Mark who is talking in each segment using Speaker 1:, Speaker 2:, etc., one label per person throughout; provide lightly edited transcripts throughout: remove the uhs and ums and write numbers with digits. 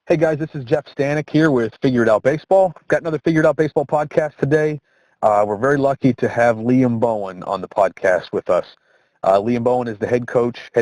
Speaker 1: Hey guys, this is Jeff Stanek here with Figure It Out Baseball. Got another Figure It Out Baseball podcast today. We're very lucky to have Liam Bowen on the podcast with us. Liam Bowen is the head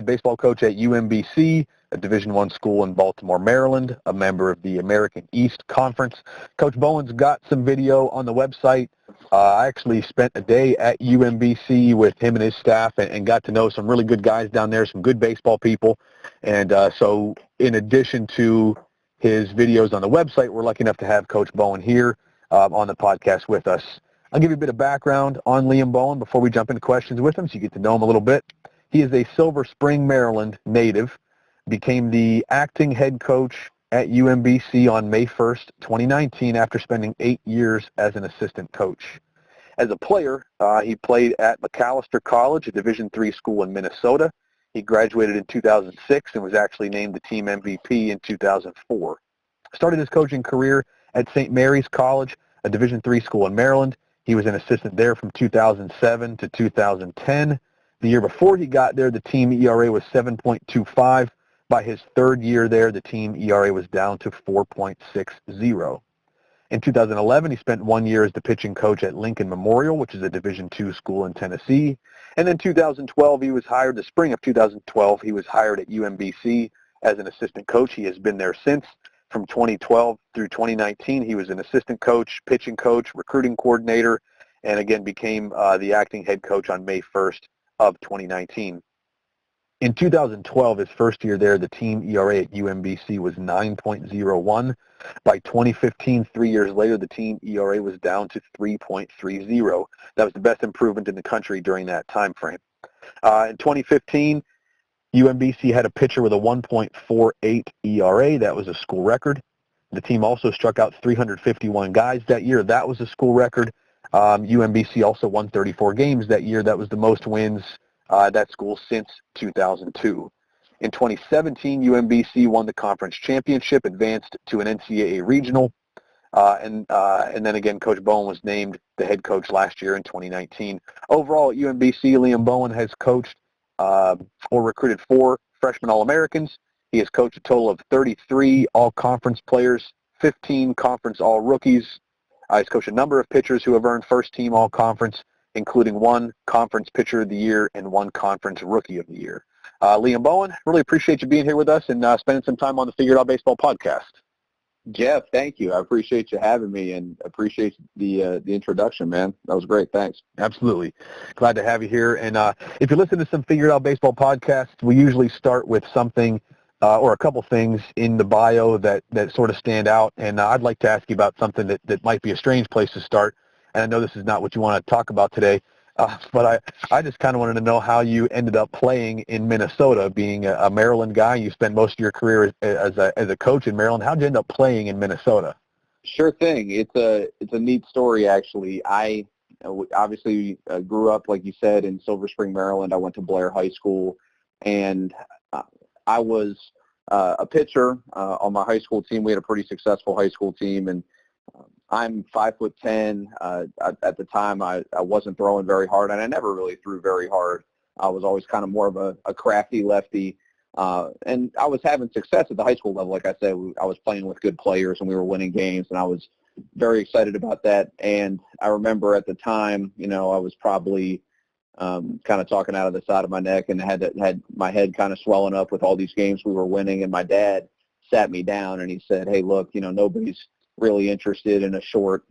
Speaker 1: baseball coach at UMBC, a Division I school in Baltimore, Maryland, a member of the American East Conference. Coach Bowen's got some video on the website. I actually spent a day at UMBC with him and his staff and got to know some really good guys down there, some good baseball people. And so in addition to his videos on the website, we're lucky enough to have Coach Bowen here on the podcast with us. I'll give you a bit of background on Liam Bowen before we jump into questions with him so you get to know him a little bit. He is a Silver Spring, Maryland native, became the acting head coach at UMBC on May 1st, 2019 after spending 8 years as an assistant coach. As a player, he played at McAllister College, a Division III school in Minnesota. He graduated in 2006 and was actually named the team MVP in 2004. Started his coaching career at St. Mary's College, a Division III school in Maryland. He was an assistant there from 2007 to 2010. The year before he got there, the team ERA was 7.25. By his third year there, the team ERA was down to 4.60. In 2011, he spent 1 year as the pitching coach at Lincoln Memorial, which is a Division II school in Tennessee. And in 2012, he was hired, the spring of 2012, he was hired at UMBC as an assistant coach. He has been there since. From 2012 through 2019, he was an assistant coach, pitching coach, recruiting coordinator, and again became the acting head coach on May 1st of 2019. In 2012, his first year there, the team ERA at UMBC was 9.01. By 2015, 3 years later, the team ERA was down to 3.30. That was the best improvement in the country during that time frame. In 2015, UMBC had a pitcher with a 1.48 ERA. That was a school record. The team also struck out 351 guys that year. That was a school record. UMBC also won 34 games that year. That was the most wins at that school since 2002. In 2017, UMBC won the conference championship, advanced to an NCAA regional, and then again, Coach Bowen was named the head coach last year in 2019. Overall, at UMBC, Liam Bowen has coached or recruited 4 freshman All-Americans. He has coached a total of 33 all-conference players, 15 conference all-rookies. He's coached a number of pitchers who have earned first-team all-conference, including 1 conference pitcher of the year and 1 conference rookie of the year. Liam Bowen, really appreciate you being here with us and spending some time on the Figure It Out Baseball podcast.
Speaker 2: Jeff, thank you. I appreciate you having me and appreciate the introduction, man. That was great. Thanks.
Speaker 1: Absolutely. Glad to have you here. And if you listen to some Figure It Out Baseball podcasts, we usually start with something or a couple things in the bio that sort of stand out. And I'd like to ask you about something that might be a strange place to start. And I know this is not what you want to talk about today, but I just kind of wanted to know how you ended up playing in Minnesota, being a Maryland guy. You spent most of your career as a coach in Maryland. How did you end up playing in Minnesota?
Speaker 2: Sure thing. It's a neat story, actually. I obviously grew up, like you said, in Silver Spring, Maryland. I went to Blair High School, and I was a pitcher on my high school team. We had a pretty successful high school team, and I'm 5'10". At the time, I wasn't throwing very hard, and I never really threw very hard. I was always kind of more of a crafty lefty, and I was having success at the high school level. Like I said, I was playing with good players, and we were winning games, and I was very excited about that. And I remember at the time, I was probably kind of talking out of the side of my neck and had my head kind of swelling up with all these games we were winning, and my dad sat me down, and he said, "Hey, look, nobody's really interested in a short,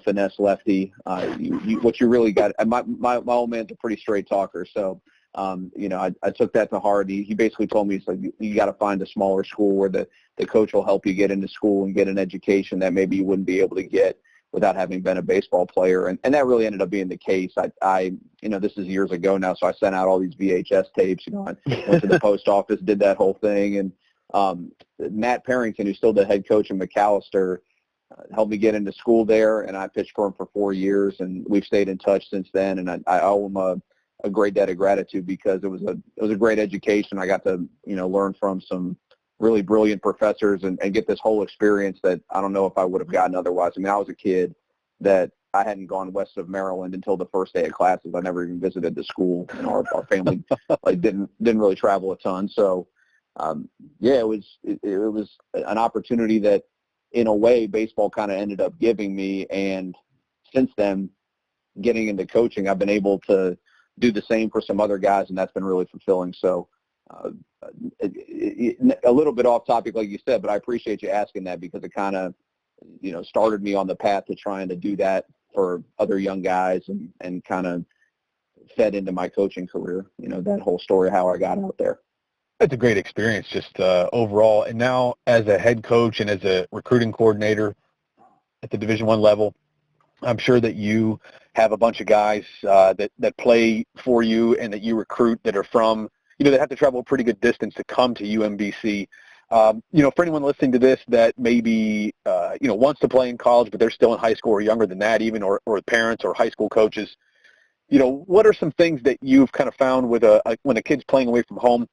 Speaker 2: finesse lefty. What you really got." And my old man's a pretty straight talker, so I took that to heart. He basically told me, he's like, you got to find a smaller school where the coach will help you get into school and get an education that maybe you wouldn't be able to get without having been a baseball player. And that really ended up being the case. I this is years ago now, so I sent out all these VHS tapes. I went to the post office, did that whole thing, and Matt Parrington, who's still the head coach in McAllister, helped me get into school there, and I pitched for him for 4 years, and we've stayed in touch since then. And I owe him a great debt of gratitude because it was a great education. I got to learn from some really brilliant professors and get this whole experience that I don't know if I would have gotten otherwise. I mean, I was a kid that I hadn't gone west of Maryland until the first day of classes. I never even visited the school. Our family didn't really travel a ton, so. yeah, it was an opportunity that, in a way, baseball kind of ended up giving me. And since then, getting into coaching, I've been able to do the same for some other guys, and that's been really fulfilling. So a little bit off topic, like you said, but I appreciate you asking that, because it kind of, started me on the path to trying to do that for other young guys, and kind of fed into my coaching career, that whole story, how I got out there.
Speaker 1: It's a great experience just overall. And now as a head coach and as a recruiting coordinator at the Division I level, I'm sure that you have a bunch of guys that play for you and that you recruit that are from, that have to travel a pretty good distance to come to UMBC. For anyone listening to this that maybe, wants to play in college, but they're still in high school or younger than that even, or parents or high school coaches, what are some things that you've kind of found with when a kid's playing away from home?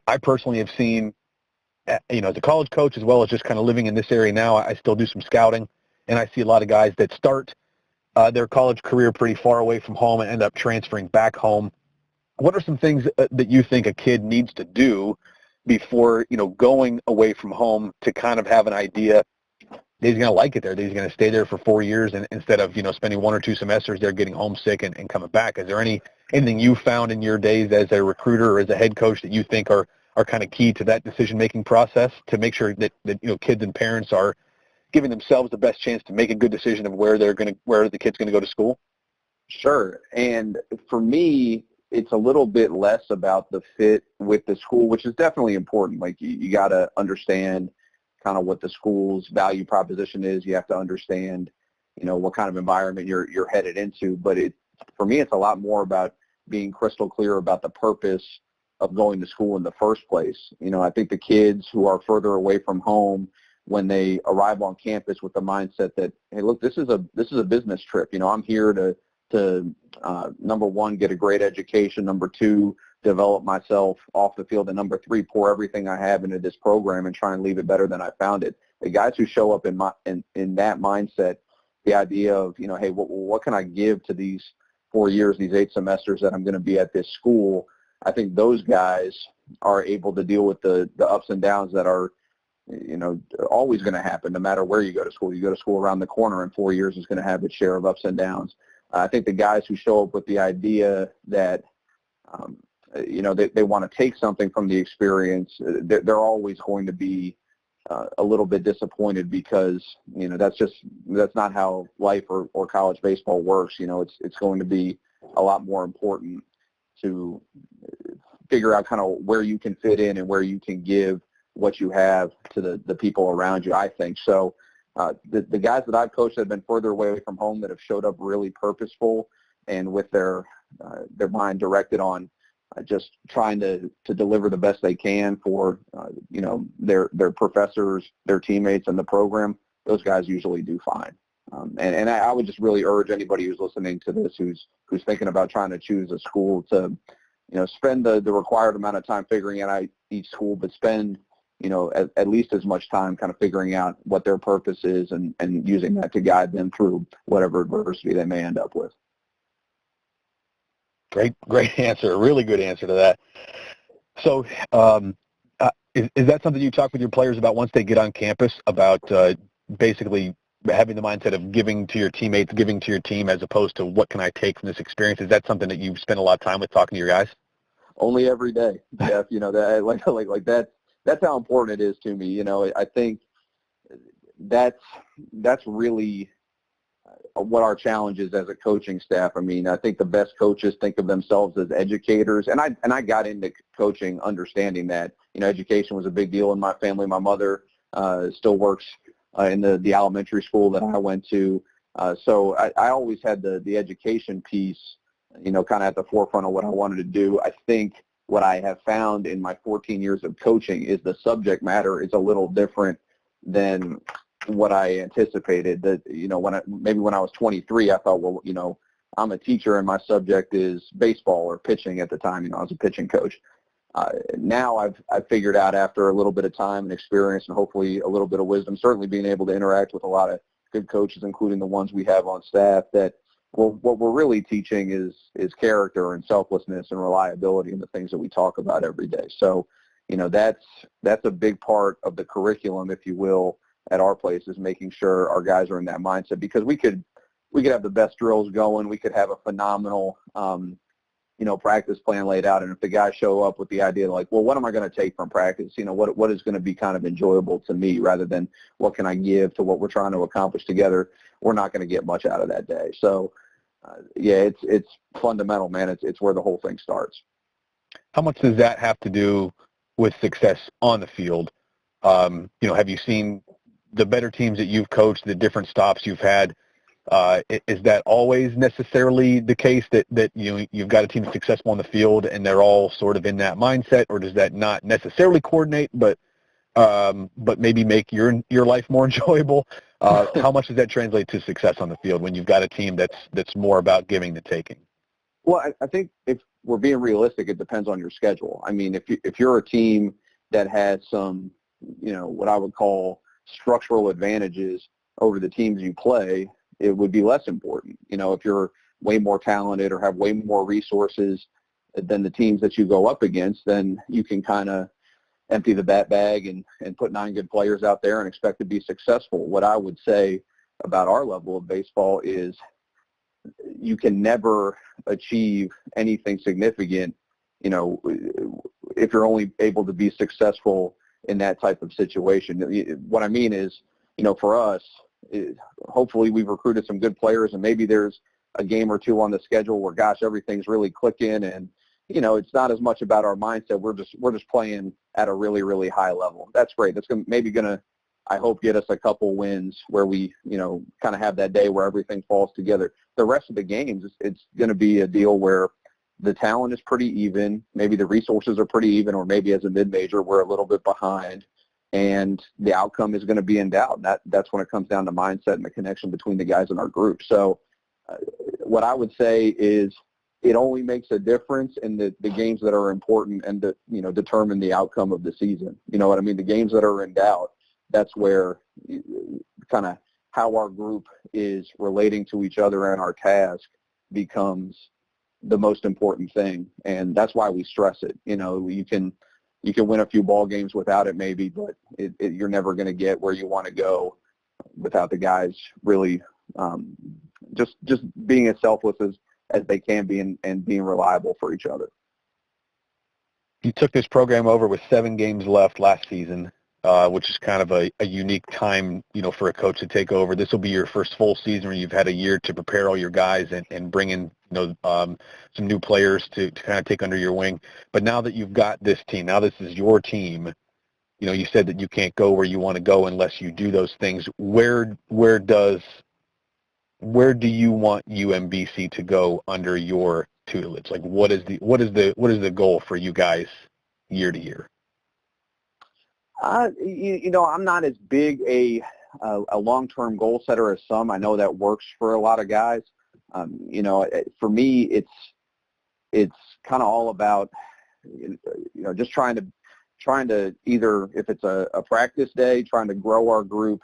Speaker 1: I personally have seen, as a college coach, as well as just kind of living in this area now, I still do some scouting, and I see a lot of guys that start their college career pretty far away from home and end up transferring back home. What are some things that you think a kid needs to do before, going away from home, to kind of have an idea that he's going to like it there, that he's going to stay there for 4 years, and instead of, spending 1 or 2 semesters there getting homesick and coming back? Is there anything you found in your days as a recruiter or as a head coach that you think are kind of key to that decision-making process to make sure that kids and parents are giving themselves the best chance to make a good decision of where the kid's going to go to school?
Speaker 2: Sure. And for me, it's a little bit less about the fit with the school, which is definitely important. Like, you got to understand kind of what the school's value proposition is. You have to understand, what kind of environment you're headed into. But for me, it's a lot more about being crystal clear about the purpose of going to school in the first place. I think the kids who are further away from home, when they arrive on campus with the mindset that, hey, look, this is a business trip. I'm here to number one, get a great education, number two, develop myself off the field, and number three, pour everything I have into this program and try and leave it better than I found it. The guys who show up in that mindset, the idea of, hey, what can I give to these 4 years, these 8 semesters that I'm going to be at this school? I think those guys are able to deal with the ups and downs that are, always going to happen no matter where you go to school. You go to school around the corner, and 4 years is going to have its share of ups and downs. I think the guys who show up with the idea that, they want to take something from the experience, they're always going to be a little bit disappointed, because, that's not how life or college baseball works. It's going to be a lot more important to figure out kind of where you can fit in and where you can give what you have to the people around you, I think. So the guys that I've coached that have been further away from home, that have showed up really purposeful and with their mind directed on just trying to deliver the best they can for, their professors, their teammates, and the program, those guys usually do fine. And I would just really urge anybody who's listening to this, who's thinking about trying to choose a school, to, spend the required amount of time figuring out each school, but spend, at least as much time kind of figuring out what their purpose is, and using that to guide them through whatever adversity they may end up with.
Speaker 1: Great answer. A really good answer to that. So is that something you talk with your players about once they get on campus, about basically having the mindset of giving to your teammates, giving to your team, as opposed to what can I take from this experience? Is that something that you spend a lot of time with, talking to your guys?
Speaker 2: Only every day, Jeff. That like that's how important it is to me. I think that's really what our challenge is as a coaching staff. I mean, I think the best coaches think of themselves as educators, and I got into coaching understanding that, education was a big deal in my family. My mother still works in the elementary school that I went to, so I always had the education piece, kind of at the forefront of what I wanted to do. I think what I have found in my 14 years of coaching is the subject matter is a little different than what I anticipated. That, when I was 23, I thought, well, I'm a teacher and my subject is baseball or pitching at the time. I was a pitching coach. Now I've figured out, after a little bit of time and experience, and hopefully a little bit of wisdom, certainly being able to interact with a lot of good coaches, including the ones we have on staff, that what we're really teaching is character and selflessness and reliability, and the things that we talk about every day. So, that's a big part of the curriculum, if you will, at our place, is making sure our guys are in that mindset, because we could have the best drills going. We could have a phenomenal, practice plan laid out. And if the guys show up with the idea like, well, what am I going to take from practice? What is going to be kind of enjoyable to me, rather than what can I give to what we're trying to accomplish together, we're not going to get much out of that day. So, it's fundamental, man. It's where the whole thing starts.
Speaker 1: How much does that have to do with success on the field? Have you seen the better teams that you've coached, the different stops you've had? Is that always necessarily the case that you've got a team that's successful on the field and they're all sort of in that mindset, or does that not necessarily coordinate, but maybe make your life more enjoyable? How much does that translate to success on the field when you've got a team that's more about giving than taking?
Speaker 2: Well, I think if we're being realistic, it depends on your schedule. I mean, if you're a team that has some, what I would call structural advantages over the teams you play, it would be less important. If you're way more talented or have way more resources than the teams that you go up against, then you can kind of empty the bat bag and put 9 good players out there and expect to be successful. What I would say about our level of baseball is you can never achieve anything significant, if you're only able to be successful in that type of situation. What I mean is, for us, hopefully we've recruited some good players, and maybe there's a game or two on the schedule where, gosh, everything's really clicking, and it's not as much about our mindset. We're just playing at a really, really high level. That's great. That's maybe going to, I hope, get us a couple wins where we, kind of have that day where everything falls together. The rest of the games, it's going to be a deal where the talent is pretty even, maybe the resources are pretty even, or maybe as a mid-major we're a little bit behind, and the outcome is going to be in doubt. That's when it comes down to mindset and the connection between the guys in our group. So what I would say is it only makes a difference in the games that are important and that, determine the outcome of the season. You know what I mean? The games that are in doubt, that's where kind of how our group is relating to each other and our task becomes the most important thing. And that's why we stress it. You can win a few ball games without it maybe, but you're never going to get where you want to go without the guys really just being as selfless as they can be and being reliable for each other.
Speaker 1: You took this program over with 7 games left last season, which is kind of a unique time, for a coach to take over. This will be your first full season where you've had a year to prepare all your guys and bring in, some new players to kind of take under your wing. But now that you've got this team, now this is your team, you said that you can't go where you want to go unless you do those things. Where do you want UMBC to go under your tutelage? Like, what is the goal for you guys year to year?
Speaker 2: I'm not as big a long-term goal setter as some. I know that works for a lot of guys. For me, it's kind of all about, just trying to either, if it's a practice day, trying to grow our group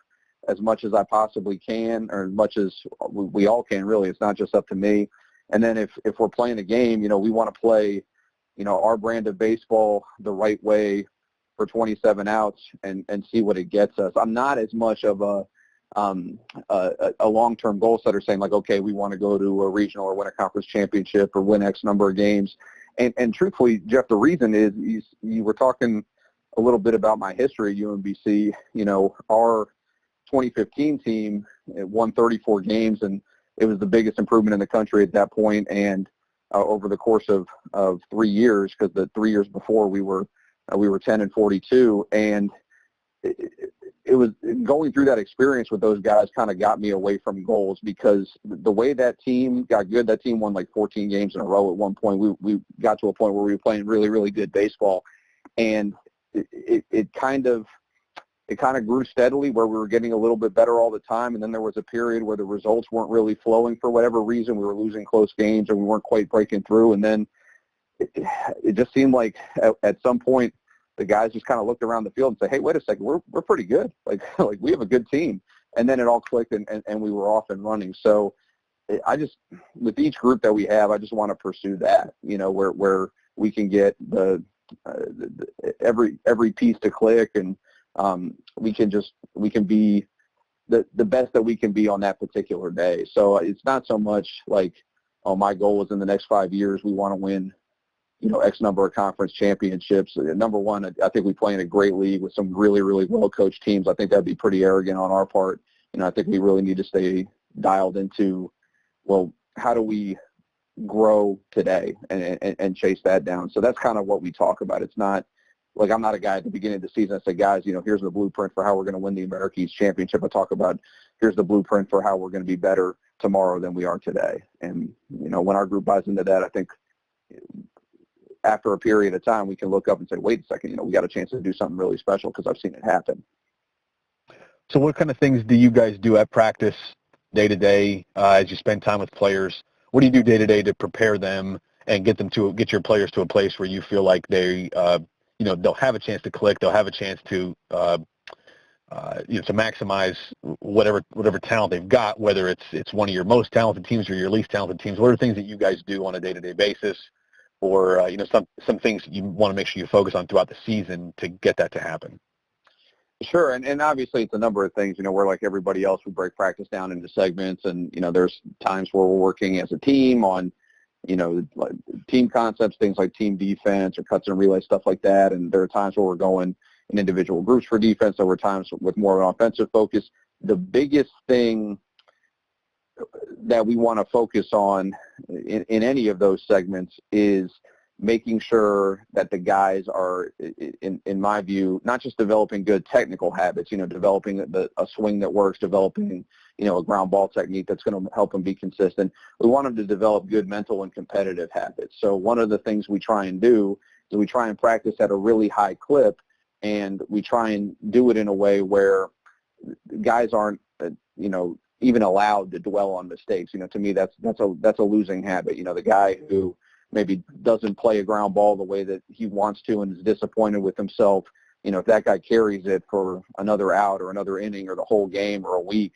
Speaker 2: as much as I possibly can, or as much as we all can, really. It's not just up to me. And then if we're playing a game, we want to play, our brand of baseball the right way for 27 outs and see what it gets us. I'm not as much of a long-term goal setter saying like, okay, we want to go to a regional or win a conference championship or win X number of games. And truthfully, Jeff, the reason is you were talking a little bit about my history at UMBC. Our 2015 team won 34 games, and it was the biggest improvement in the country at that point. And over the course of 3 years, because the 3 years before we were 10-42, and it was going through that experience with those guys kind of got me away from goals, because the way that team got good, that team won like 14 games in a row at one point. We got to a point where we were playing really, really good baseball, and it kind of grew steadily where we were getting a little bit better all the time, and then there was a period where the results weren't really flowing for whatever reason. We were losing close games, or we weren't quite breaking through, and then it just seemed like at some point the guys just kind of looked around the field and said, hey, wait a second, we're pretty good. Like we have a good team. And then it all clicked and we were off and running. So with each group that we have, I just want to pursue that, where we can get the every piece to click, and we can be the best that we can be on that particular day. So it's not so much like, oh, my goal is in the next 5 years we want to win, X number of conference championships. Number one, I think we play in a great league with some really, really well-coached teams. I think that'd be pretty arrogant on our part. I think we really need to stay dialed into, well, how do we grow today and chase that down? So that's kind of what we talk about. It's not like I'm not a guy at the beginning of the season that say, guys, here's the blueprint for how we're going to win the American East Championship. I talk about here's the blueprint for how we're going to be better tomorrow than we are today. And, when our group buys into that, I think after a period of time, we can look up and say, wait a second, we got a chance to do something really special because I've seen it happen.
Speaker 1: So what kind of things do you guys do at practice day to day as you spend time with players? What do you do day to day to prepare them and get your players to a place where you feel like they, they'll have a chance to click, they'll have a chance to, to maximize whatever talent they've got, whether it's one of your most talented teams or your least talented teams? What are things that you guys do on a day-to-day basis, or some things that you want to make sure you focus on throughout the season to get that to happen?
Speaker 2: Sure, and obviously it's a number of things. We're like everybody else. We break practice down into segments, and there's times where we're working as a team on, like team concepts, things like team defense or cuts and relays, stuff like that. And there are times where we're going in individual groups for defense. There were times with more of an offensive focus. The biggest thing that we want to focus on in any of those segments is making sure that the guys are, in my view, not just developing good technical habits, developing a swing that works, developing, a ground ball technique that's going to help them be consistent. We want them to develop good mental and competitive habits. So one of the things we try and do is we try and practice at a really high clip, and we try and do it in a way where guys aren't, even allowed to dwell on mistakes. To me, that's a losing habit. The guy who maybe doesn't play a ground ball the way that he wants to and is disappointed with himself, if that guy carries it for another out or another inning or the whole game or a week,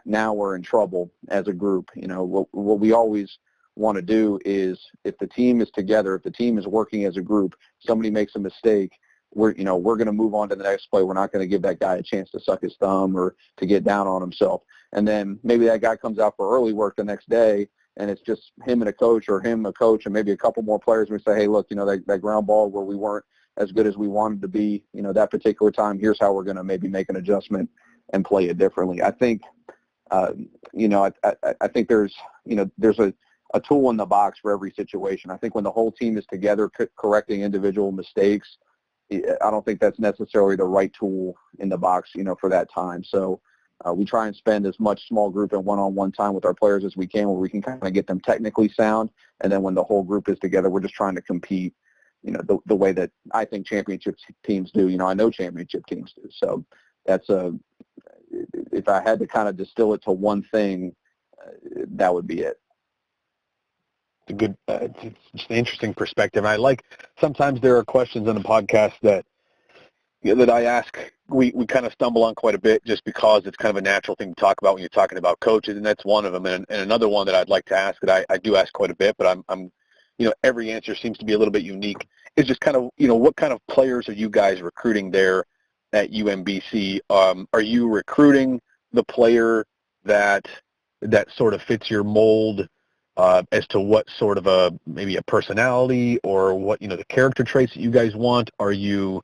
Speaker 2: now we're in trouble as a group. What we always want to do is, if the team is together, if the team is working as a group, somebody makes a mistake, we're going to move on to the next play. We're not going to give that guy a chance to suck his thumb or to get down on himself. And then maybe that guy comes out for early work the next day, and it's just him and a coach, or him, a coach, and maybe a couple more players. And we say, hey, look, that ground ball where we weren't as good as we wanted to be, that particular time, here's how we're going to maybe make an adjustment and play it differently. I think, I think there's a tool in the box for every situation. I think when the whole team is together correcting individual mistakes, I don't think that's necessarily the right tool in the box, for that time. So we try and spend as much small group and one-on-one time with our players as we can, where we can kind of get them technically sound. And then when the whole group is together, we're just trying to compete, the way that I think championship teams do. I know championship teams do. So that's if I had to kind of distill it to one thing, that would be it.
Speaker 1: It's a good, it's just an interesting perspective. I like, sometimes there are questions on the podcast that I ask, we kind of stumble on quite a bit, just because it's kind of a natural thing to talk about when you're talking about coaches, and that's one of them. And another one that I'd like to ask, that I do ask quite a bit, but I'm every answer seems to be a little bit unique, is just kind of, what kind of players are you guys recruiting there at UMBC? Are you recruiting the player that sort of fits your mold, as to what sort of maybe a personality, or what, the character traits that you guys want? Are you,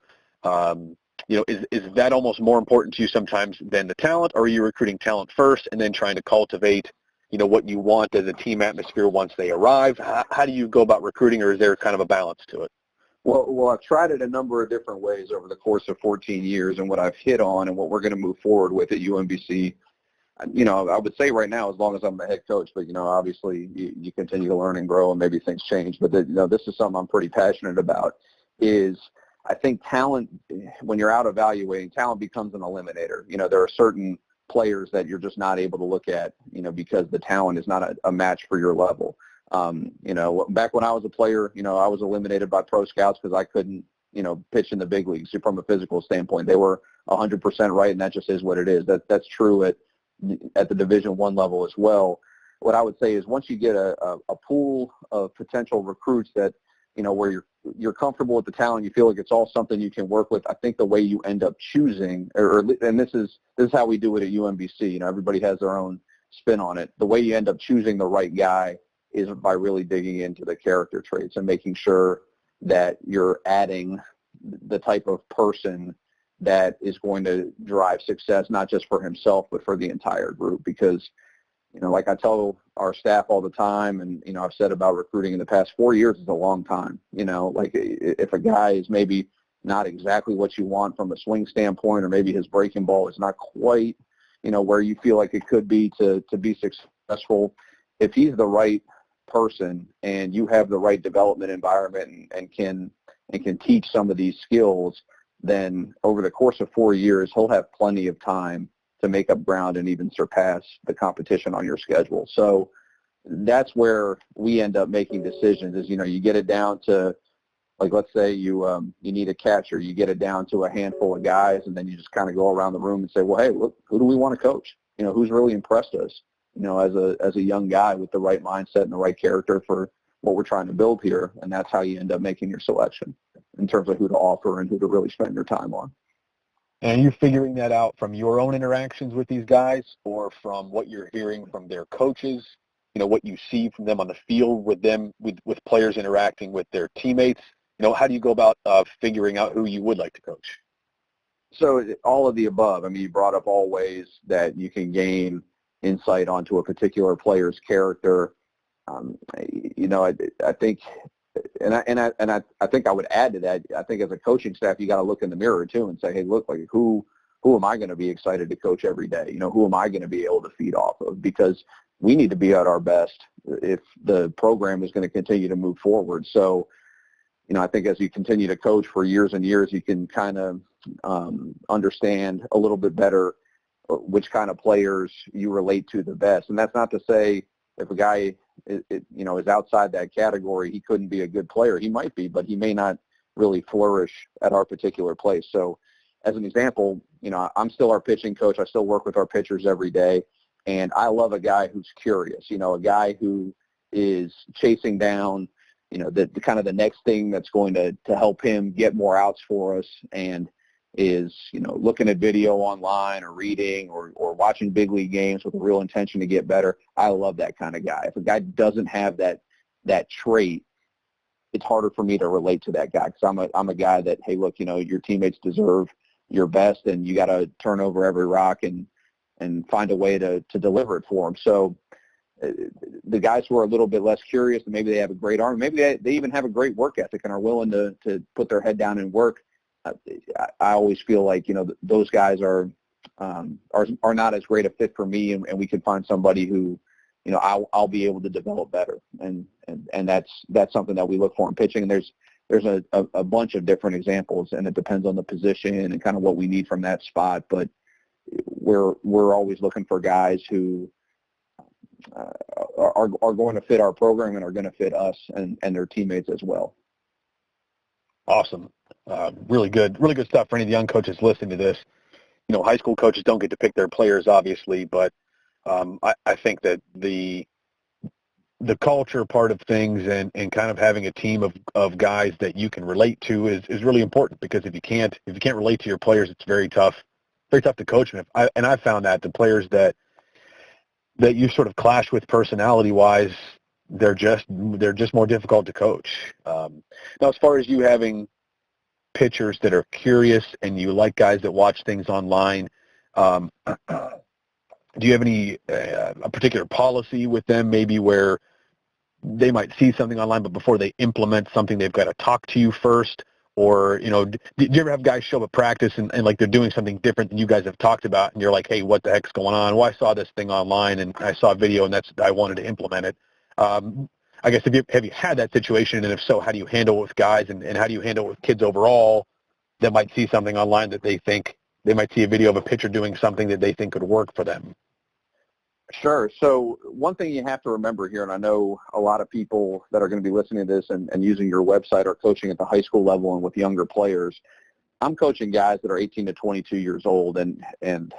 Speaker 1: is that almost more important to you sometimes than the talent? Or are you recruiting talent first and then trying to cultivate, what you want as a team atmosphere once they arrive? How do you go about recruiting, or is there kind of a balance to it?
Speaker 2: Well, I've tried it a number of different ways over the course of 14 years, and what I've hit on and what we're going to move forward with at UMBC, I would say right now, as long as I'm the head coach, but, obviously you continue to learn and grow, and maybe things change. But, this is something I'm pretty passionate about, is I think talent, when you're out evaluating, talent becomes an eliminator. There are certain players that you're just not able to look at, because the talent is not a match for your level. Back when I was a player, I was eliminated by pro scouts because I couldn't, pitch in the big leagues from a physical standpoint. They were 100% right, and that just is what it is. That's true at the Division I level as well. What I would say is, once you get a pool of potential recruits that where you're comfortable with the talent, you feel like it's all something you can work with. I think the way you end up choosing, and this is how we do it at UMBC. Everybody has their own spin on it. The way you end up choosing the right guy is by really digging into the character traits and making sure that you're adding the type of person that is going to drive success, not just for himself, but for the entire group. Because, like I tell our staff all the time, and, I've said about recruiting in the past, 4 years is a long time. Like if a guy is maybe not exactly what you want from a swing standpoint, or maybe his breaking ball is not quite, where you feel like it could be to be successful, if he's the right person and you have the right development environment and can teach some of these skills, then over the course of 4 years, he'll have plenty of time to make up ground and even surpass the competition on your schedule. So that's where we end up making decisions is, you get it down to, like, let's say you need a catcher, you get it down to a handful of guys, and then you just kind of go around the room and say, well, hey, look, who do we want to coach? Who's really impressed us, as a young guy with the right mindset and the right character for what we're trying to build here. And that's how you end up making your selection in terms of who to offer and who to really spend your time on.
Speaker 1: And you're figuring that out from your own interactions with these guys, or from what you're hearing from their coaches, what you see from them on the field with them, with players interacting with their teammates? How do you go about figuring out who you would like to coach?
Speaker 2: So all of the above. I mean, you brought up all ways that you can gain insight onto a particular player's character. I think, and I think I would add to that. I think as a coaching staff, you got to look in the mirror too and say, hey, look, like who am I going to be excited to coach every day? Who am I going to be able to feed off of? Because we need to be at our best if the program is going to continue to move forward. So, I think as you continue to coach for years and years, you can kind of understand a little bit better which kind of players you relate to the best. And that's not to say if a guy is outside that category, he couldn't be a good player. He might be, but he may not really flourish at our particular place. So as an example, I'm still our pitching coach. I still work with our pitchers every day. And I love a guy who's curious, a guy who is chasing down, the kind of the next thing that's going to help him get more outs for us, and is, looking at video online or reading or watching big league games with a real intention to get better. I love that kind of guy. If a guy doesn't have that trait, it's harder for me to relate to that guy, because I'm a guy that, hey, look, your teammates deserve your best, and you got to turn over every rock and find a way to deliver it for them. So the guys who are a little bit less curious, and maybe they have a great arm, maybe they even have a great work ethic and are willing to put their head down and work, I always feel like, those guys are not as great a fit for me, and we could find somebody who, I'll be able to develop better. And that's something that we look for in pitching. And there's a bunch of different examples, and it depends on the position and kind of what we need from that spot. But we're always looking for guys who are going to fit our program and are going to fit us and their teammates as well.
Speaker 1: Awesome. Really good stuff for any of the young coaches listening to this. High school coaches don't get to pick their players, obviously, but I think that the culture part of things and kind of having a team of guys that you can relate to is really important, because if you can't relate to your players, it's very tough to coach them. And I've found that the players that you sort of clash with personality-wise, they're just more difficult to coach. Now, as far as you having pitchers that are curious and you like guys that watch things online, do you have any a particular policy with them, maybe where they might see something online, but before they implement something, they've got to talk to you first? Or, did you ever have guys show up at practice and like they're doing something different than you guys have talked about, and you're like, hey, what the heck's going on? Well, I saw this thing online and I saw a video and I wanted to implement it. I guess, have you had that situation, and if so, how do you handle it with guys, and how do you handle it with kids overall that might see something online that they think they might see a video of a pitcher doing something that they think could work for them?
Speaker 2: Sure. So one thing you have to remember here, and I know a lot of people that are going to be listening to this and using your website are coaching at the high school level and with younger players. I'm coaching guys that are 18 to 22 years old, and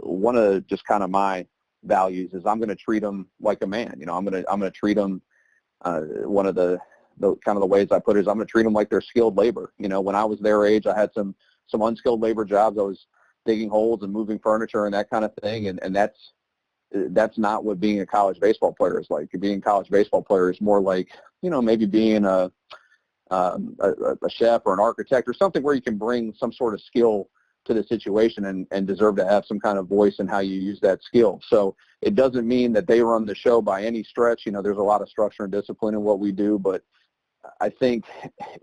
Speaker 2: one of just kind of my values is I'm going to treat them like a man. I'm going to treat them. One of the the kind of the ways I put it is I'm going to treat them like they're skilled labor. You know, when I was their age, I had some unskilled labor jobs. I was digging holes and moving furniture and that kind of thing, and that's not what being a college baseball player is like. Being a college baseball player is more like, you know, maybe being a chef or an architect or something where you can bring some sort of skill to the situation and deserve to have some kind of voice in how you use that skill. So it doesn't mean that they run the show by any stretch. You know, there's a lot of structure and discipline in what we do, but I think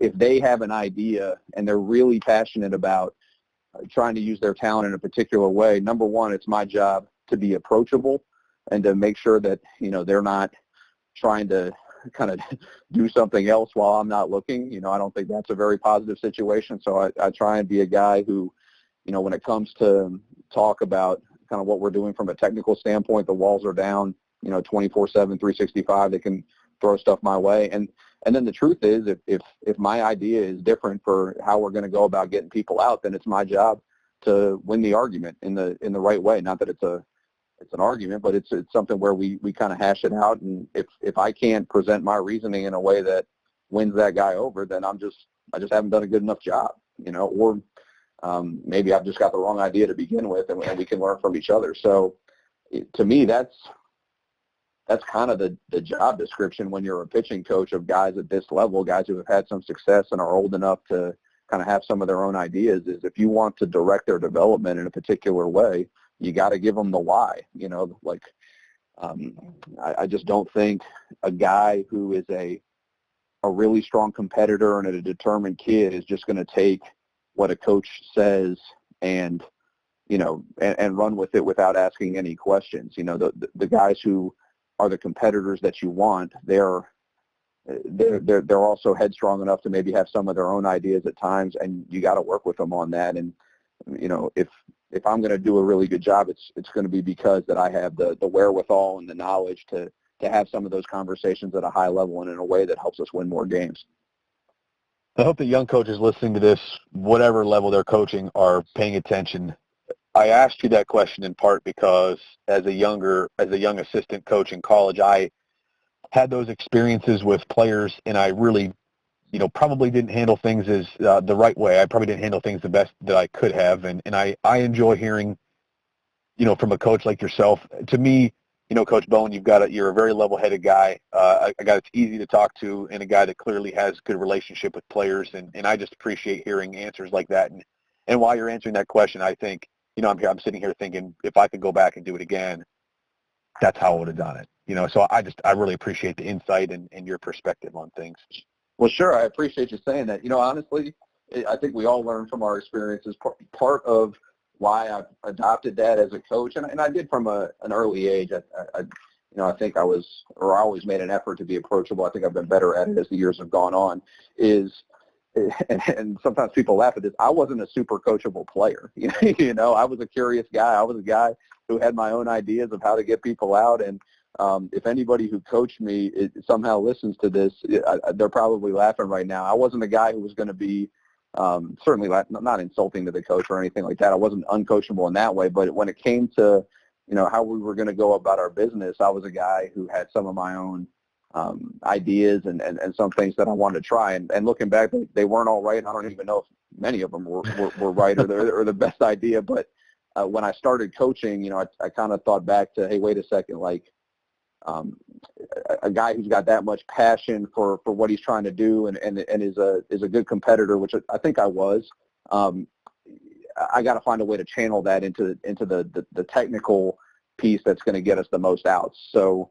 Speaker 2: if they have an idea and they're really passionate about trying to use their talent in a particular way, number one, it's my job to be approachable and to make sure that, you know, they're not trying to kind of do something else while I'm not looking. You know, I don't think that's a very positive situation. So I try and be a guy who, you know, when it comes to talk about kind of what we're doing from a technical standpoint, the walls are down, you know, 24/7, 365. They can throw stuff my way. And then the truth is, if my idea is different for how we're going to go about getting people out, then it's my job to win the argument in the right way. Not that it's an argument, but it's something where we kind of hash it out. And if I can't present my reasoning in a way that wins that guy over, then I just haven't done a good enough job, you know, or maybe I've just got the wrong idea to begin with, and we can learn from each other. So to me, that's kind of the job description when you're a pitching coach of guys at this level, guys who have had some success and are old enough to kind of have some of their own ideas, is if you want to direct their development in a particular way, you got to give them the why. You know, like I just don't think a guy who is a really strong competitor and a determined kid is just going to take what a coach says and, you know, and run with it without asking any questions. You know, the guys who are the competitors that you want, they're also headstrong enough to maybe have some of their own ideas at times, and you got to work with them on that. And, you know, if I'm going to do a really good job, it's going to be because that I have the wherewithal and the knowledge to have some of those conversations at a high level and in a way that helps us win more games.
Speaker 1: I hope that young coaches listening to this, whatever level they're coaching, are paying attention. I asked you that question in part because as a young assistant coach in college, I had those experiences with players, and I really, you know, probably didn't handle things as the right way. I probably didn't handle things the best that I could have, and I enjoy hearing, you know, from a coach like yourself. To me, you know, Coach Bowen, you're a very level-headed guy, a guy that's easy to talk to, and a guy that clearly has good relationship with players, and I just appreciate hearing answers like that. And while you're answering that question, I think, you know, I'm sitting here thinking, if I could go back and do it again, that's how I would have done it. You know, so I really appreciate the insight and your perspective on things.
Speaker 2: Well, sure. I appreciate you saying that. You know, honestly, I think we all learn from our experiences. Part of why I've adopted that as a coach, and I did from an early age. You know, I think I always made an effort to be approachable. I think I've been better at it as the years have gone on. And sometimes people laugh at this. I wasn't a super coachable player. You know, I was a curious guy. I was a guy who had my own ideas of how to get people out. And if anybody who coached me somehow listens to this, they're probably laughing right now. I wasn't a guy who was going to be certainly not insulting to the coach or anything like that. I wasn't uncoachable in that way. But when it came to, you know, how we were going to go about our business, I was a guy who had some of my own ideas and some things that I wanted to try. And looking back, they weren't all right. I don't even know if many of them were right or the best idea. But when I started coaching, you know, I kind of thought back to, hey, wait a second, like a guy who's got that much passion for what he's trying to do and is a good competitor, which I think I was. I got to find a way to channel that into the technical piece that's going to get us the most outs. So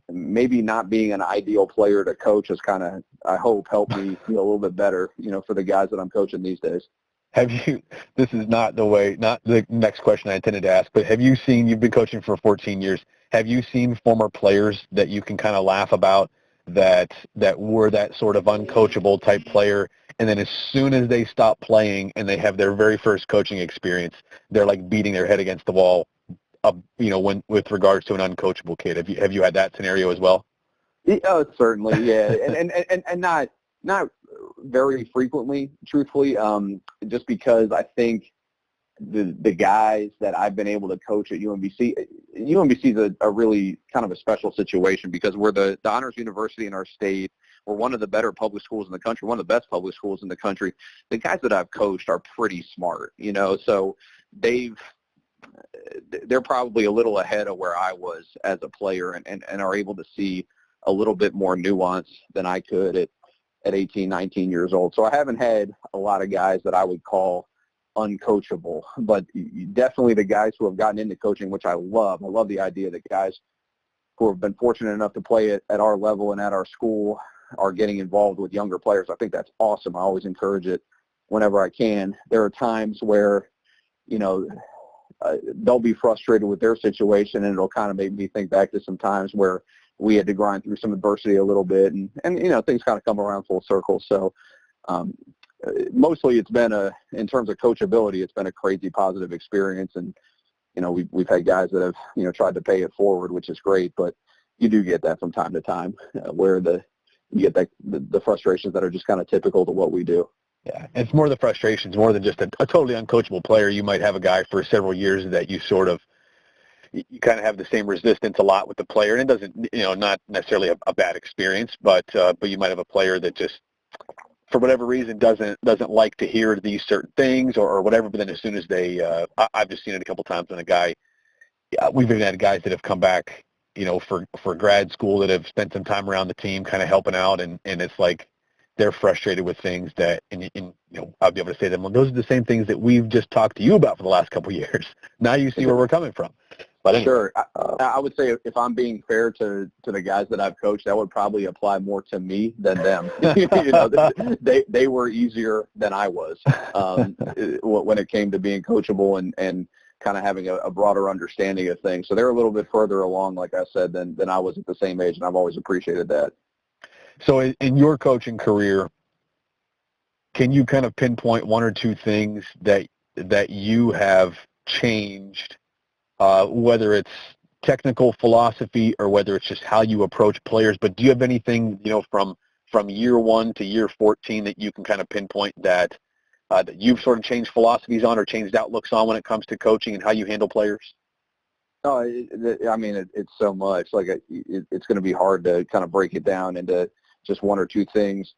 Speaker 2: maybe not being an ideal player to coach has kind of, I hope, helped me feel a little bit better, you know, for the guys that I'm coaching these days.
Speaker 1: This is not the next question I intended to ask, but you've been coaching for 14 years, have you seen former players that you can kind of laugh about that were that sort of uncoachable type player, and then as soon as they stop playing and they have their very first coaching experience, they're like beating their head against the wall, you know, with regards to an uncoachable kid? Have you had that scenario as well?
Speaker 2: Yeah, certainly, yeah, and not very frequently, truthfully, just because I think the guys that I've been able to coach at UMBC is a really kind of a special situation because we're the honors university in our state. we're one of the better public schools in the country, one of the best public schools in the country. The guys that I've coached are pretty smart, so they're probably a little ahead of where I was as a player and are able to see a little bit more nuance than I could at 18, 19 years old. So I haven't had a lot of guys that I would call uncoachable, but definitely the guys who have gotten into coaching, which I love. I love the idea that guys who have been fortunate enough to play at our level and at our school are getting involved with younger players. I think that's awesome. I always encourage it whenever I can. There are times where, they'll be frustrated with their situation, and it'll kind of make me think back to some times where we had to grind through some adversity a little bit, and things kind of come around full circle. So mostly it's been in terms of coachability, it's been a crazy positive experience, and we've had guys that have tried to pay it forward, which is great, but you do get that from time to time where you get the frustrations that are just kind of typical to what we do.
Speaker 1: Yeah, and it's more the frustrations, more than just a totally uncoachable player. You might have a guy for several years that you kind of have the same resistance a lot with the player, and it doesn't, not necessarily a bad experience, but you might have a player that just, for whatever reason, doesn't like to hear these certain things or whatever. But then as soon as I've just seen it a couple times when we've even had guys that have come back, for grad school that have spent some time around the team, kind of helping out, and it's like they're frustrated with things that, and I'll be able to say to them, well, those are the same things that we've just talked to you about for the last couple of years. Now you see where we're coming from. But anyway,
Speaker 2: sure. I would say if I'm being fair to the guys that I've coached, that would probably apply more to me than them. They were easier than I was when it came to being coachable and kind of having a broader understanding of things. So they're a little bit further along, like I said, than I was at the same age, and I've always appreciated that.
Speaker 1: So in your coaching career, can you kind of pinpoint one or two things that you have changed, whether it's technical philosophy or whether it's just how you approach players? But do you have anything, from year 1 to year 14 that you can kind of pinpoint that you've sort of changed philosophies on or changed outlooks on when it comes to coaching and how you handle players?
Speaker 2: No, it's so much. Like it's going to be hard to kind of break it down into just one or two things.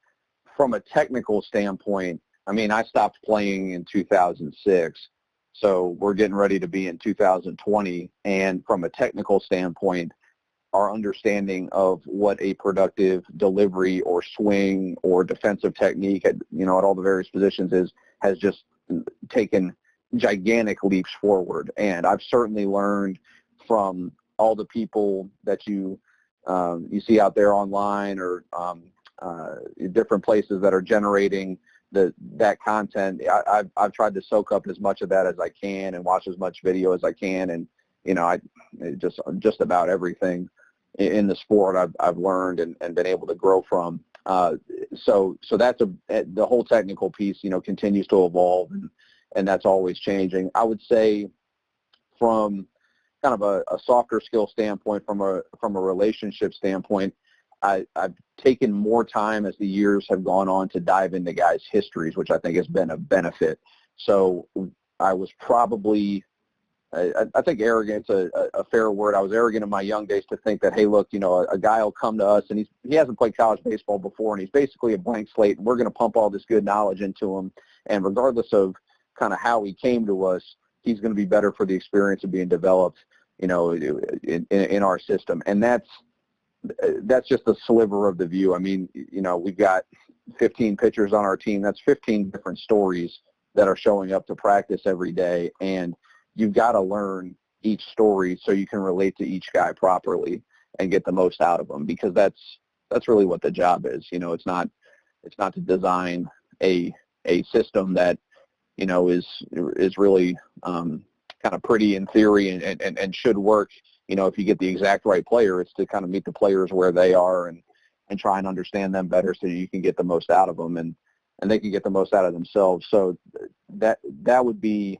Speaker 2: From a technical standpoint, I stopped playing in 2006, so we're getting ready to be in 2020, and from a technical standpoint, our understanding of what a productive delivery or swing or defensive technique at all the various positions has just taken gigantic leaps forward. And I've certainly learned from all the people that you see out there online or different places that are generating that content. I've tried to soak up as much of that as I can and watch as much video as I can, and I just about everything in the sport I've learned and been able to grow from. So that's the whole technical piece continues to evolve, and that's always changing. I would say from kind of a softer skill standpoint, from a relationship standpoint, I've taken more time as the years have gone on to dive into guys' histories, which I think has been a benefit. So I was probably, I think arrogant's a fair word. I was arrogant in my young days to think that, hey, look, a guy will come to us and he hasn't played college baseball before and he's basically a blank slate, and we're going to pump all this good knowledge into him. And regardless of kind of how he came to us, he's going to be better for the experience of being developed, in our system. And that's just a sliver of the view. We've got 15 pitchers on our team. That's 15 different stories that are showing up to practice every day. And you've got to learn each story so you can relate to each guy properly and get the most out of them, because that's really what the job is. It's not to design a system that, is really kind of pretty in theory and should work. If you get the exact right player, it's to kind of meet the players where they are and try and understand them better so you can get the most out of them and they can get the most out of themselves. So that would be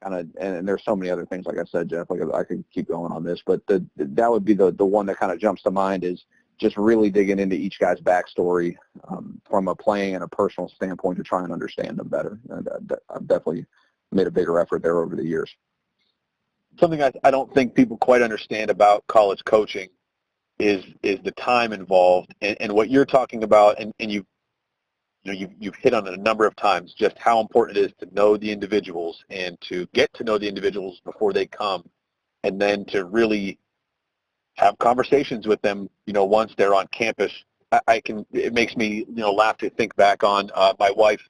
Speaker 2: kind of, and there's so many other things, like I said, Jeff, like I could keep going on this, but that would be the one that kind of jumps to mind, is just really digging into each guy's backstory from a playing and a personal standpoint to try and understand them better. And I've definitely made a bigger effort there over the years.
Speaker 1: Something I don't think people quite understand about college coaching is the time involved, and what you're talking about, and you've hit on it a number of times, just how important it is to know the individuals and to get to know the individuals before they come, and then to really have conversations with them, once they're on campus. It makes me, laugh to think back on my wife.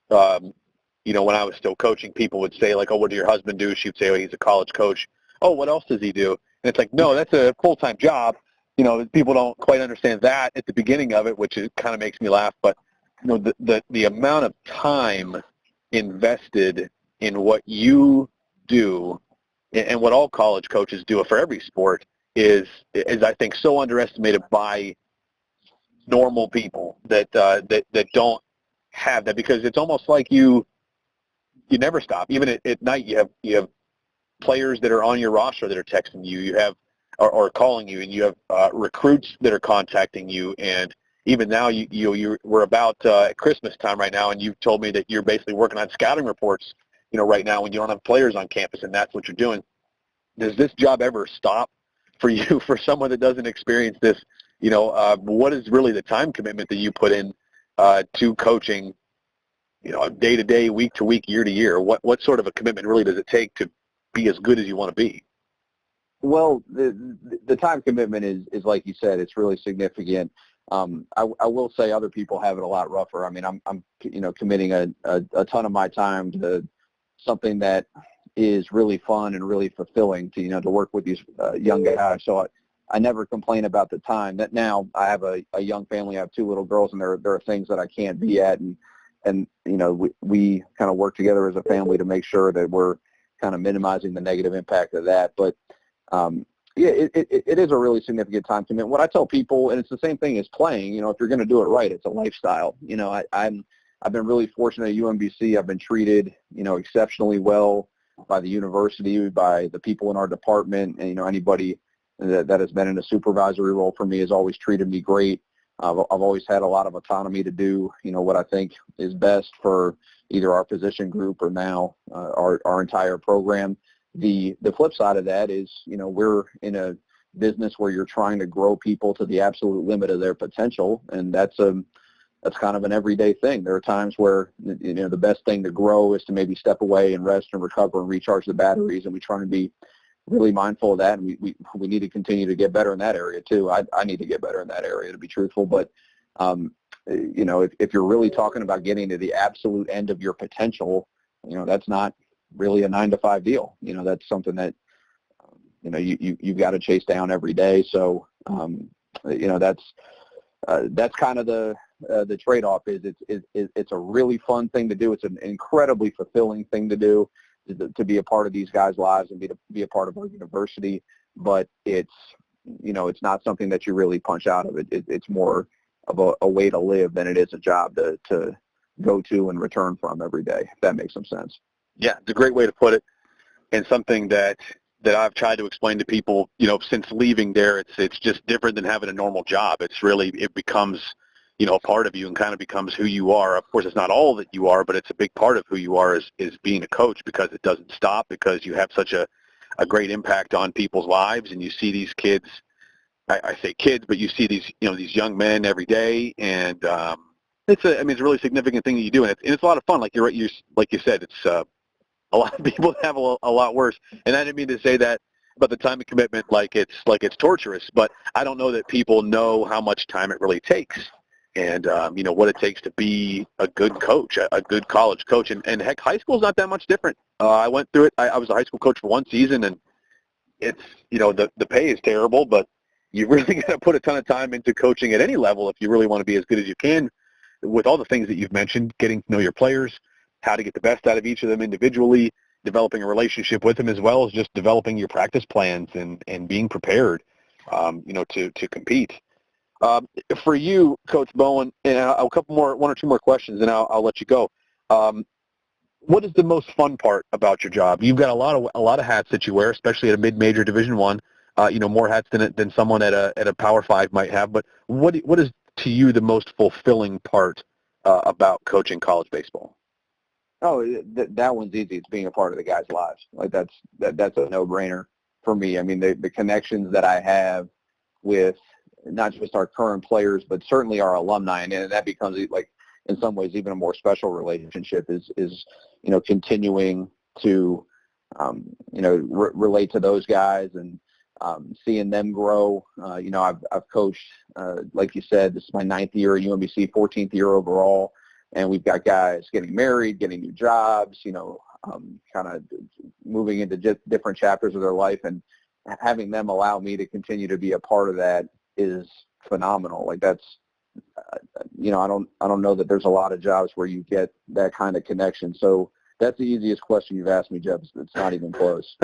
Speaker 1: When I was still coaching, people would say, like, oh, what does your husband do? She'd say, oh, he's a college coach. Oh, what else does he do? And it's like, no, that's a full-time job. People don't quite understand that at the beginning of it, which kind of makes me laugh. But, the amount of time invested in what you do and what all college coaches do for every sport is I think, so underestimated by normal people that don't have that, because it's almost like you never stop. Even at night, you have players that are on your roster that are texting you. You have or calling you, and you have recruits that are contacting you. And even now, we're about at Christmas time right now, and you've told me that you're basically working on scouting reports, right now when you don't have players on campus, and that's what you're doing. Does this job ever stop for you? For someone that doesn't experience this, what is really the time commitment that you put in to coaching? Day to day, week to week, year to year. What sort of a commitment really does it take to be as good as you want to be?
Speaker 2: Well, the time commitment is like you said, it's really significant. I will say other people have it a lot rougher. I mean, I'm committing a ton of my time to something that is really fun and really fulfilling to work with these young guys. So I never complain about the time. That now I have a young family. I have 2 little girls, and there are things that I can't be at, and we kind of work together as a family to make sure that we're kind of minimizing the negative impact of that. But yeah, it is a really significant time commitment. What I tell people, and it's the same thing as playing, if you're going to do it right, it's a lifestyle. I've been really fortunate at UMBC. I've been treated, exceptionally well by the university, by the people in our department, and, anybody that has been in a supervisory role for me has always treated me great. I've always had a lot of autonomy to do, what I think is best for either our position group or now our entire program. The flip side of that is, we're in a business where you're trying to grow people to the absolute limit of their potential, and that's kind of an everyday thing. There are times where, the best thing to grow is to maybe step away and rest and recover and recharge the batteries, and we try to be really mindful of that, and we need to continue to get better in that area too. I need to get better in that area, to be truthful, but if you're really talking about getting to the absolute end of your potential, that's not really a 9-to-5 deal. That's something that you've got to chase down every day. So that's kind of the trade-off. It's a really fun thing to do. It's an incredibly fulfilling thing to do, to be a part of these guys' lives and be a part of our university. But it's not something that you really punch out of. It's more of a way to live than it is a job to go to and return from every day, if that makes some sense.
Speaker 1: Yeah, it's a great way to put it, and something that I've tried to explain to people, since leaving there. It's just different than having a normal job. It becomes, a part of you and kind of becomes who you are. Of course, it's not all that you are, but it's a big part of who you are is being a coach, because it doesn't stop, because you have such a great impact on people's lives, and you see these kids. I say kids, but you see these, these young men every day, and it's a really significant thing that you do, and it's a lot of fun. Like you're right, like you said, it's a lot of people have a lot worse, and I didn't mean to say that about the time and commitment like it's torturous, but I don't know that people know how much time it really takes, and what it takes to be a good coach, a good college coach, and heck, high school's not that much different. I went through it. I was a high school coach for 1 season, and it's the pay is terrible, but you really got to put a ton of time into coaching at any level if you really want to be as good as you can, with all the things that you've mentioned, getting to know your players, how to get the best out of each of them individually, developing a relationship with them, as well as just developing your practice plans and being prepared, to compete. For you, Coach Bowen, and one or two more questions, and I'll let you go. What is the most fun part about your job? You've got a lot of hats that you wear, especially at a mid-major Division I. More hats than someone at a Power 5 might have. But what is to you the most fulfilling part about coaching college baseball?
Speaker 2: Oh, that one's easy. It's being a part of the guys' lives. Like that's a no-brainer for me. I mean, the connections that I have with not just our current players, but certainly our alumni, and that becomes like in some ways even a more special relationship is continuing to relate to those guys and seeing them grow. I've coached, like you said, this is my 9th year at UMBC, 14th year overall, and we've got guys getting married, getting new jobs, kind of moving into different chapters of their life, and having them allow me to continue to be a part of that is phenomenal. Like that's, I don't know that there's a lot of jobs where you get that kind of connection. So that's the easiest question you've asked me, Jeff. It's not even close.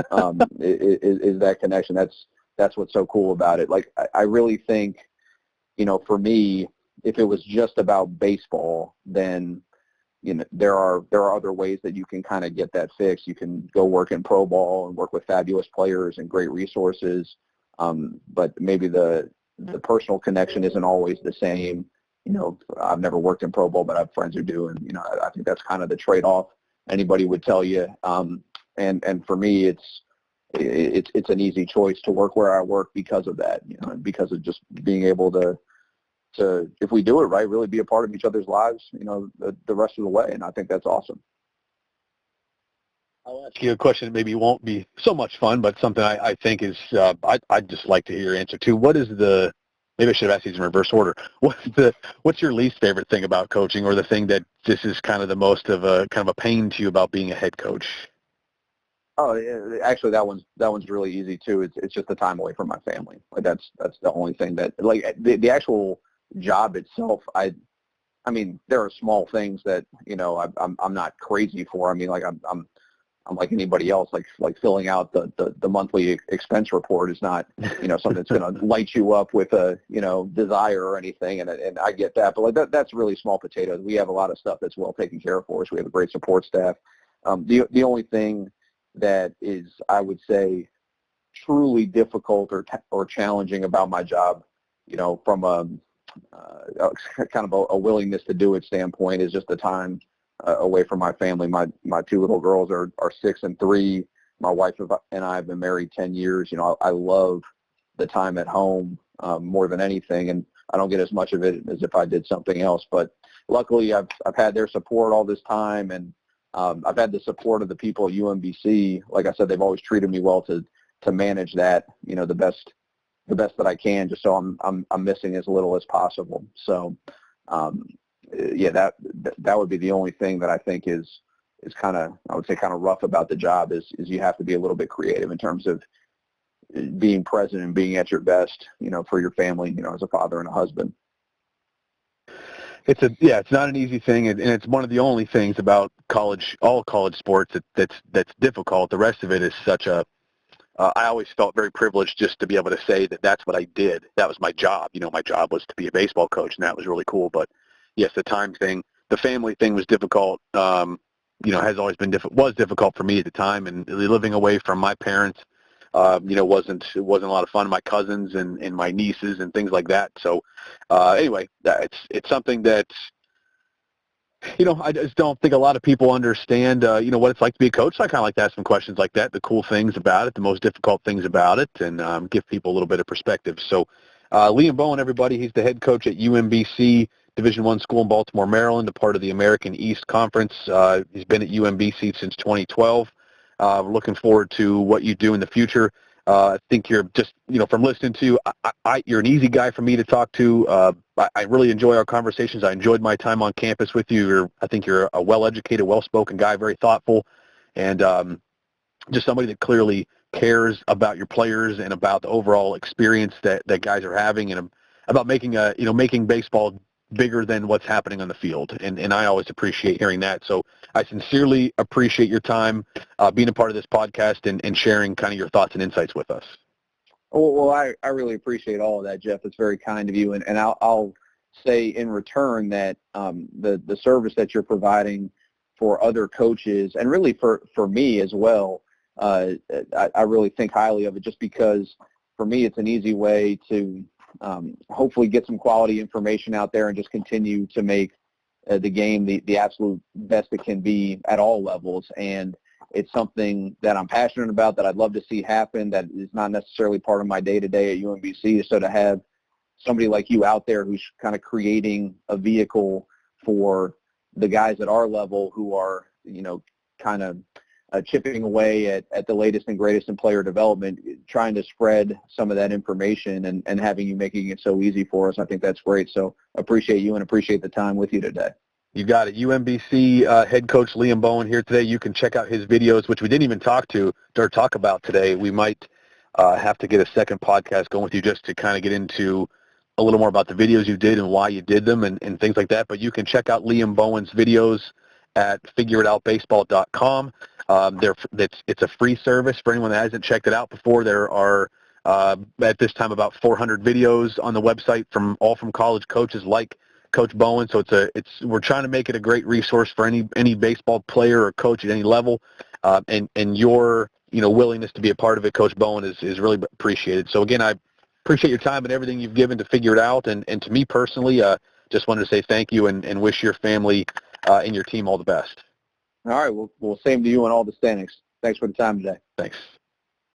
Speaker 2: Is that connection? That's what's so cool about it. Like I really think, for me, if it was just about baseball, then there are other ways that you can kind of get that fixed. You can go work in pro ball and work with fabulous players and great resources, but maybe the personal connection isn't always the same. I've never worked in pro ball, but I have friends who do, and I think that's kind of the trade-off anybody would tell you. And for me, it's an easy choice to work where I work because of that, and because of just being able to, if we do it right, really be a part of each other's lives, the rest of the way. And I think that's awesome.
Speaker 1: I'll ask you a question that maybe won't be so much fun, but something I think is, I'd just like to hear your answer to. What is maybe I should have asked these in reverse order. What's your least favorite thing about coaching, or the thing that this is kind of the most of a kind of a pain to you about being a head coach?
Speaker 2: Oh, yeah, actually, that one's really easy too. It's just the time away from my family. Like that's the only thing that, like, the actual job itself. I mean, there are small things that I'm not crazy for. I mean, like I'm like anybody else. Like filling out the monthly expense report is not something that's going to light you up with a desire or anything. And I get that, but like that's really small potatoes. We have a lot of stuff that's well taken care of for us. We have a great support staff. The only thing that is, I would say, truly difficult or challenging about my job, from a kind of a willingness to do it standpoint, is just the time away from my family. My two little girls are 6 and 3. My wife and I have been married 10 years. I love the time at home more than anything, and I don't get as much of it as if I did something else. But luckily, I've had their support all this time, and I've had the support of the people at UMBC. Like I said, they've always treated me well to manage that, the best that I can, just so I'm missing as little as possible. So, yeah, that would be the only thing that I think is kind of, I would say, kind of rough about the job is you have to be a little bit creative in terms of being present and being at your best, for your family, as a father and a husband.
Speaker 1: It's not an easy thing, and it's one of the only things about all college sports that's difficult. The rest of it is such a, I always felt very privileged just to be able to say that that's what I did. That was my job. My job was to be a baseball coach, and that was really cool. But yes, the time thing, the family thing was difficult. Has always been was difficult for me at the time, and living away from my parents, wasn't a lot of fun. My cousins and my nieces and things like that. So anyway, it's something that I just don't think a lot of people understand, what it's like to be a coach. So I kind of like to ask some questions like that, the cool things about it, the most difficult things about it, and give people a little bit of perspective. So Liam Bowen, everybody, he's the head coach at UMBC, Division I school in Baltimore, Maryland, a part of the American East Conference. He's been at UMBC since 2012. We're looking forward to what you do in the future. I think you're just, from listening to you, you're an easy guy for me to talk to. I really enjoy our conversations. I enjoyed my time on campus with you. I think you're a well-educated, well-spoken guy, very thoughtful, and just somebody that clearly cares about your players and about the overall experience that guys are having, and about making baseball bigger than what's happening on the field. And I always appreciate hearing that. So I sincerely appreciate your time being a part of this podcast and sharing kind of your thoughts and insights with us.
Speaker 2: Well, I really appreciate all of that, Jeff. It's very kind of you. And I'll say in return that the service that you're providing for other coaches, and really for me as well, I really think highly of it, just because for me it's an easy way to hopefully get some quality information out there and just continue to make the game the absolute best it can be at all levels. And It's something that I'm passionate about, that I'd love to see happen, that is not necessarily part of my day-to-day at UMBC. So to have somebody like you out there who's kind of creating a vehicle for the guys at our level who are, kind of chipping away at the latest and greatest in player development, trying to spread some of that information and having you making it so easy for us. I think that's great. So appreciate you and appreciate the time with you today.
Speaker 1: You got it. UMBC head coach Liam Bowen here today. You can check out his videos, which we didn't even talk about today. We might have to get a second podcast going with you just to kind of get into a little more about the videos you did and why you did them and things like that. But you can check out Liam Bowen's videos at figureitoutbaseball.com. It's a free service for anyone that hasn't checked it out before. There are at this time about 400 videos on the website from college coaches like Coach Bowen. So we're trying to make it a great resource for any baseball player or coach at any level. And your willingness to be a part of it, Coach Bowen, is really appreciated. So again, I appreciate your time and everything you've given to figure it out. And to me personally, just wanted to say thank you and wish your family and your team all the best.
Speaker 2: All right. Well, same to you and all the standings. Thanks for the time today.
Speaker 1: Thanks.